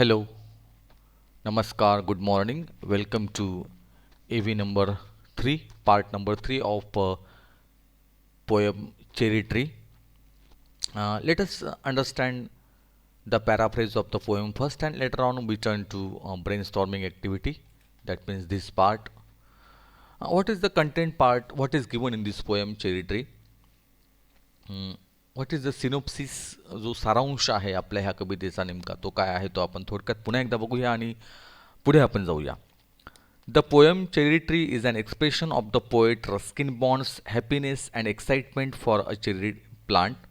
Hello, Namaskar, good morning. Welcome to AV number 3, part number 3 of poem Cherry Tree. Let us understand the paraphrase of the poem first, and later on we turn to brainstorming activity. That means this part. What is the content part? What is given in this poem Cherry Tree? What is the synopsis जो सारांश आहे आपल्या ह्या कवितेचा नेमका तो काय आहे तो आपण थोडक्यात पुन्हा एकदा बघूया आणि पुढे आपण जाऊया. The poem Cherry Tree is an expression of the poet Ruskin Bond's happiness and excitement for a cherry plant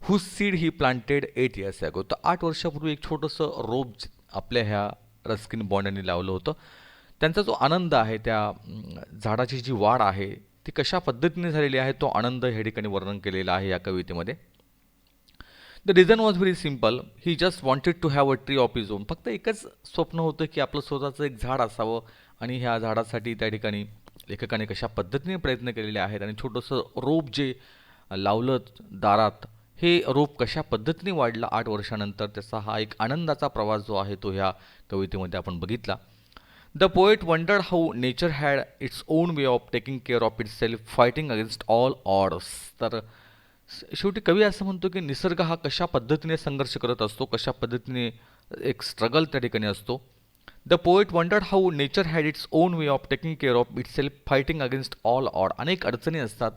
whose seed he planted 8 years ago. तर 8 वर्षापूर्वी एक छोटंसं रोप आपल्या ह्या रस्किन बॉन्ड यांनी लावलं होतं. त्यांचा जो आनंद आहे त्या झाडाची जी वाढ आहे ती कशा पद्धतीने झालेली आहे तो आनंद ह्या ठिकाणी वर्णन केलेला आहे या कवितेमध्ये. The reason was very simple. He just wanted to have a tree of his own. फक्त एकच स्वप्न होतं की आपलं स्वतःचं एक झाड असावं आणि ह्या झाडासाठी त्या ठिकाणी लेखकाने कशा पद्धतीने प्रयत्न केलेले आहेत आणि छोटंसं रोप जे लावलं दारात हे रोप कशा पद्धतीने वाढलं 8 वर्षानंतर त्याचा हा एक आनंदाचा प्रवास जो आहे तो ह्या कवितेमध्ये आपण बघितला. The poet wondered how nature had its own way of taking care of it's self fighting against all orders. तर शेवटी कवी असं म्हणतो की निसर्ग हा कशा पद्धतीने संघर्ष करत असतो, कशा पद्धतीने एक स्ट्रगल त्या ठिकाणी असतो. The poet wondered how nature had its own way of taking care of it's self fighting against all odd. अनेक अडचणी असतात.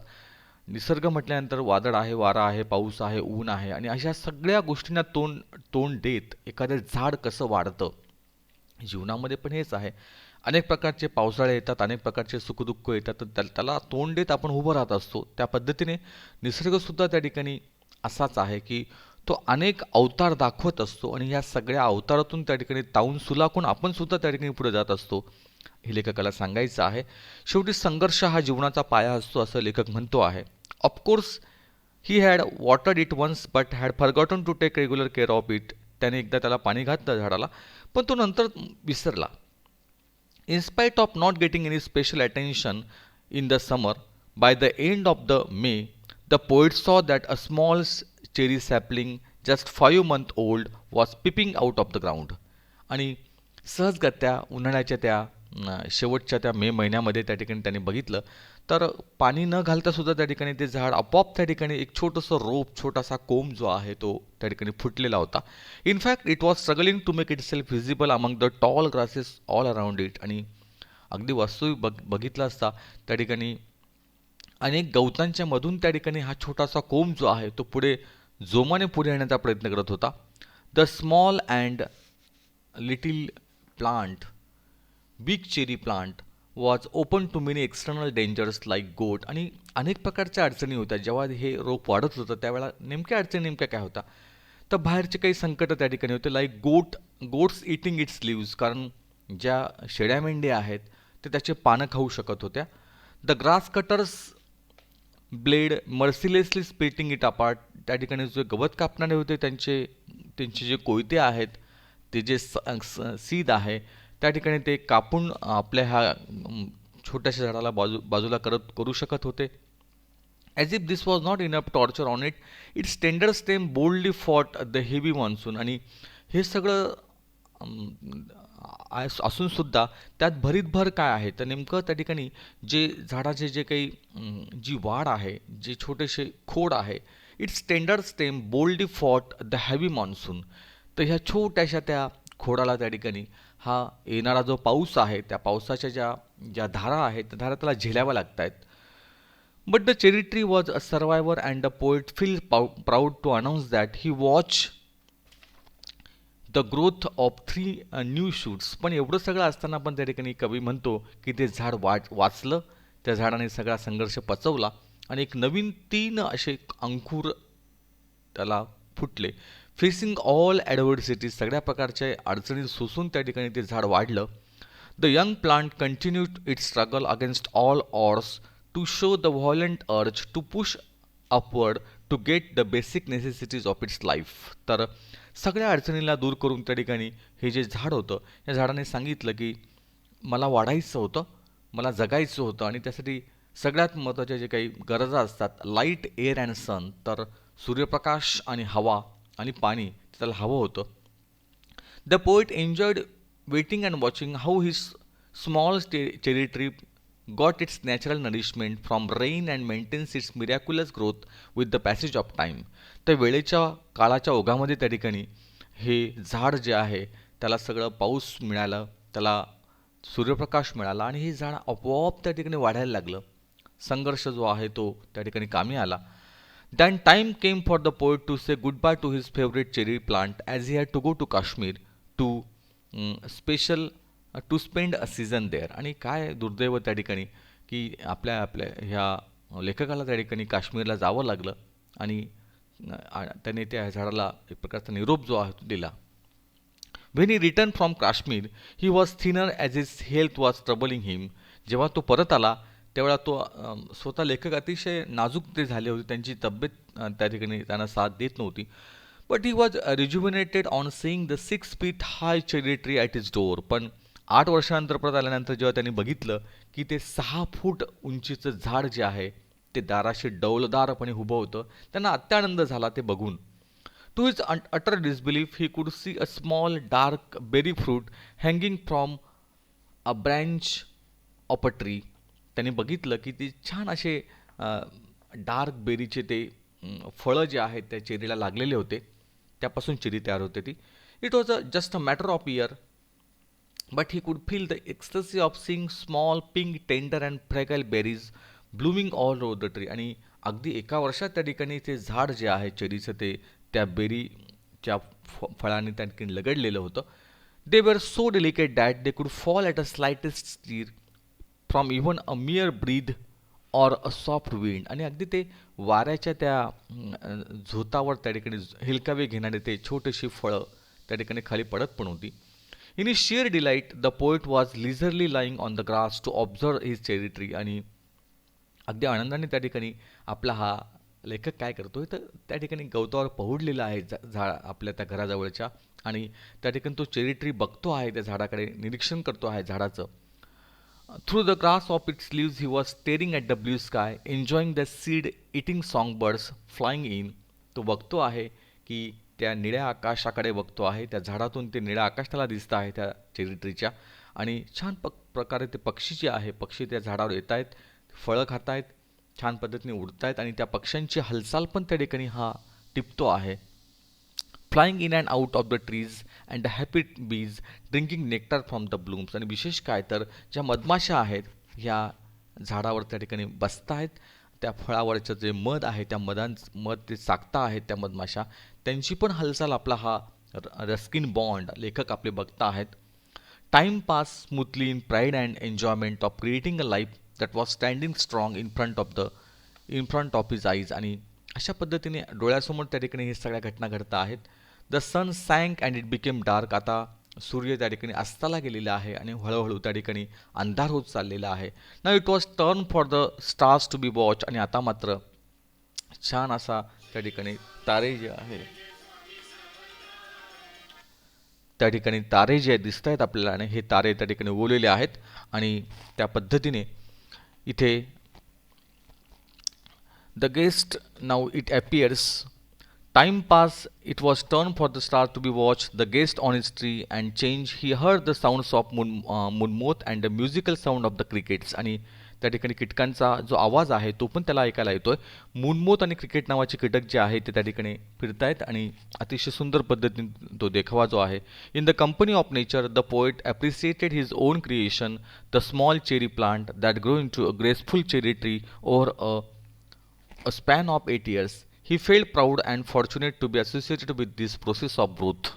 निसर्ग म्हटल्यानंतर वादळ आहे, वारा आहे, पाऊस आहे, ऊन आहे आणि अशा सगळ्या गोष्टींना तोंड तोंड देत एखादं झाड कसं वाढतं. जीवनामध्ये पण हेच आहे. अनेक प्रकारचे पावसाळे येतात, अनेक प्रकारचे सुखदुःख येतात, तर त्याला तोंड देत आपण उभं राहत असतो. त्या पद्धतीने निसर्गसुद्धा त्या ठिकाणी असाच आहे की तो अनेक अवतार दाखवत असतो आणि या सगळ्या अवतारातून त्या ठिकाणी तावून सुलाखून आपण सुद्धा त्या ठिकाणी पुढे जात असतो हे लेखकाला सांगायचं आहे. शेवटी संघर्ष हा जीवनाचा पाया असतो असं लेखक म्हणतो आहे. Of course he had watered it once but had forgotten to take regular care of it. त्याने एकदा त्याला पाणी घातलं झाडाला पण तो नंतर विसरला. In spite of not getting any special attention in the summer, by the end of the May, the poet saw that a small cherry sapling, just 5 months old, was peeping out of the ground. आणि सहजगत्या उन्हाळ्याच्या त्या शेवटच्या त्या मे महिन्यामध्ये त्या ठिकाणी त्यांनी बघितलं तर पाणी न घालता सुद्धा त्या ठिकाणी ते झाड आपोआप त्या ठिकाणी एक छोटंसं रोप, छोटासा कोंब जो आहे तो त्या ठिकाणी फुटलेला होता. In fact it was struggling to make itself visible among the tall grasses all around it. आणि अगदी वास्तविक बघितलं असता त्या ठिकाणी अनेक गवतांच्या मधून त्या ठिकाणी हा छोटासा कोंब जो आहे तो पुढे जोमाने पुढे येण्याचा प्रयत्न करत होता. The small and little plant big cherry plant was open to many external dangers like goat. आणि अनेक प्रकारच्या अडचणी होत्या. जेव्हा हे रोप वाढत होतं त्यावेळेला नेमक्या अडचणी नेमक्या काय होत्या तर बाहेरचे काही संकट त्या ठिकाणी होते. Like goats eating its leaves. कारण ज्या शेळ्या मेंढ्या आहेत ते त्याचे पानं खाऊ शकत होत्या. The grass cutter's blade mercilessly splitting it apart. त्या ठिकाणी जे गवत कापणारे होते त्यांचे जे कोयते आहेत ते जे सीद आहे त्या ठिकाणी ते कापून आपल्या ह्या छोट्याशा झाडाला बाजूला करू शकत होते. As if this was not enough torture on it, it's tender stem boldly fought the heavy monsoon. आणि हे सगळं असूनसुद्धा त्यात भरीतभर काय आहे तर नेमकं त्या ठिकाणी जे झाडाचे जे काही जी वाढ आहे, जे छोटेसे खोड आहे, it's tender stem boldly fought the heavy monsoon. तर ह्या छोट्याशा त्या खोडाला त्या ठिकाणी हा येणारा जो पाऊस आहे त्या पावसाच्या ज्या ज्या धारा आहेत त्या धारा त्याला झेलाव्या लागत आहेत. But the cherry tree was a survivor and the poet feel proud to announce that he watch the growth of 3 new shoots. पण एवढं सगळं असताना पण त्या ठिकाणी कवी म्हणतो की ते झाड वाचलं, त्या झाडाने सगळा संघर्ष पचवला आणि एक नवीन 3 असे अंकुर त्याला फुटले. फेसिंग ऑल ॲडव्हर्सिटीज, सगळ्या प्रकारच्या अडचणी सोसून त्या ठिकाणी ते झाड वाढलं. The young plant continued its struggle against all odds to show the violent urge to push upward to get the basic necessities of its life. तर सगळ्या अडचणीला दूर करून त्या ठिकाणी हे जे झाड होतं या झाडाने सांगितलं की मला वाढायचं होतं, मला जगायचं होतं आणि त्यासाठी सगळ्यात महत्त्वाच्या जे काही गरजा असतात लाईट, एअर अँड सन. तर सूर्यप्रकाश आणि हवा आणि पाणी त्याला हवं होतं. The poet enjoyed waiting and watching how his small cherry tree got its natural nourishment from rain and maintains its miraculous growth with the passage of time. तर वेळेच्या काळाच्या ओघामध्ये त्या ठिकाणी हे झाड जे आहे त्याला सगळं पाऊस मिळालं, त्याला सूर्यप्रकाश मिळाला आणि हे झाड आपोआप त्या ठिकाणी वाढायला लागलं. संघर्ष जो आहे तो त्या ठिकाणी कामी आला. Then time came for the poet to say goodbye to his favorite cherry plant as he had to go to Kashmir to special to spend a season there. आणि काय दुर्दैव त्या ठिकाणी की आपल्या आपल्या ह्या लेखकाला त्या ठिकाणी काश्मीरला जावं लागलं आणि त्याने त्या झाडाला एक प्रकारचा निरोप जो आहे तो दिला. When he returned from Kashmir, he was thinner as his health was troubling him. जेव्हा तो परत आला त्यावेळा तो स्वतः लेखक अतिशय नाजूक ते झाले होते, त्यांची तब्येत त्या ठिकाणी त्यांना साथ देत नव्हती. But he was rejuvenated on seeing the 6 feet high cherry tree at his door. पण 8 वर्षानंतर परत आल्यानंतर जेव्हा त्यांनी बघितलं की ते 6 फूट उंचीचं झाड जे आहे ते दाराशी डौलदारपणे उभं होतं, त्यांना अत्यानंद झाला ते बघून. To his utter disbelief, he could see a small dark berry fruit hanging from a branch of a tree. त्यांनी बघितलं की ती छान असे डार्क बेरीचे ते फळं जे आहेत त्या चेरीला लागलेले होते, त्यापासून चेरी तयार होते ती. It was just a matter of year, but he could feel the ecstasy of seeing small pink tender and fragile berries blooming all over the tree. आणि अगदी एका वर्षात त्या ठिकाणी ते झाड जे आहे चेरीचं ते त्या बेरीच्या फळांनी त्या ठिकाणी लगडलेलं होतं. दे वर so delicate that they could fall at a slightest stir from even a मियर breathe or a soft wind. आणि अगदी ते वाऱ्याच्या त्या झोतावर त्या ठिकाणी हिलकावे घेणारे ते छोटीशी फळं त्या ठिकाणी खाली पडत पण होती. In his sheer delight the poet was leisurely lying on the grass to observe his cherry tree. आणि अगदी आनंदाने त्या ठिकाणी आपला हा लेखक काय करतोय तर त्या ठिकाणी गवतावर पहुडलेला आहे झाड आपल्या त्या घराजवळच्या, आणि त्या ठिकाणी तो चेरी ट्री बघतो आहे, त्या झाडाकडे निरीक्षण करतो आहे झाडाचं. Through the grass of its leaves he was steering at the blue sky enjoying the seed eating song birds flying in. तो बघतो आहे की त्या निळ्या आकाशाकडे बघतो आहे, त्या झाडातून ते निळ्या आकाश त्याला दिसतं आहे त्या चेरी ट्रीच्या, आणि छान प्रकारे ते पक्षी जे आहे पक्षी त्या झाडावर येत आहेत, फळं खात आहेत, छान पद्धतीने उडत आहेत, आणि त्या पक्ष्यांची हालचाल पण त्या ठिकाणी हा टिपतो आहे. Flying in and out of the trees and the happy bees drinking nectar from the blooms. आणि विशेष काय तर ज्या मधमाशा आहेत ह्या झाडावर त्या ठिकाणी बसत आहेत, त्या फळावरचं जे मध आहे त्या मध ते चाकता आहेत त्या मधमाशा, त्यांची पण हालचाल आपला हा रस्किन बॉन्ड लेखक आपले बघता आहेत. Time pass smoothly in pride and enjoyment of creating a life that was standing strong in front of his eyes. आणि अशा पद्धतीने डोळ्यासमोर त्या ठिकाणी हे सगळ्या घटना घडता आहेत. The sun sank and it became dark. आता सूर्य त्या ठिकाणी अस्ताला गेलेला आहे आणि हळूहळू त्या ठिकाणी अंधार होत चाललेला आहे. ना it was turn for the stars to be watch. आणि आता मात्र छान असा त्या ठिकाणी तारे जे आहे त्या ठिकाणी तारे जे दिसत आहेत आपल्याला, आणि हे तारे त्या ठिकाणी उगवलेले आहेत. आणि त्या पद्धतीने इथे the guest now it appears. Time passed, it was turn for the star to be watched, the guest on his tree and change. He heard the sounds of moonmoth and the musical sound of the crickets. आणि त्या ठिकाणी कीटकांचा जो आवाज आहे तो पण त्याला ऐकायला येतोय. मूनमोथ आणि क्रिकेट नावाचे कीटक जे आहे ते त्या ठिकाणी फिरतायत आणि अतिशय सुंदर पद्धतीने तो देखावा जो आहे. In the company of nature the poet appreciated his own creation, the small cherry plant that grow into a graceful cherry tree over a span of 8 years. He felt proud and fortunate to be associated with this process of growth.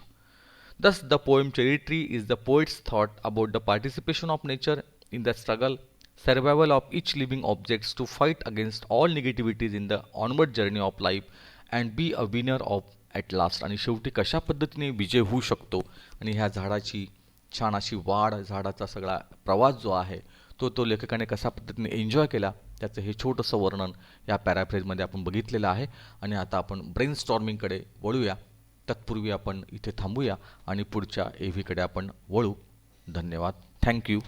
Thus, the poem Cherry Tree is the poet's thought about the participation of nature in the struggle, survival of each living objects to fight against all negativities in the onward journey of life and be a winner of at last. आणि शेवटी कशा पद्धतीने विजय होऊ शकतो आणि ह्या झाडाची छान अशी वाढ, झाडाचा सगळा प्रवास जो आहे तो लेखकाने कशा पद्धतीने एन्जॉय केला त्याचं हे छोटंसं वर्णन या पॅराफ्रेजमध्ये आपण बघितलेलं आहे. आणि आता आपण ब्रेन स्टॉर्मिंगकडे वळूया. तत्पूर्वी आपण इथे थांबूया आणि पुढच्या एव्हीकडे आपण वळू. धन्यवाद. थँक्यू.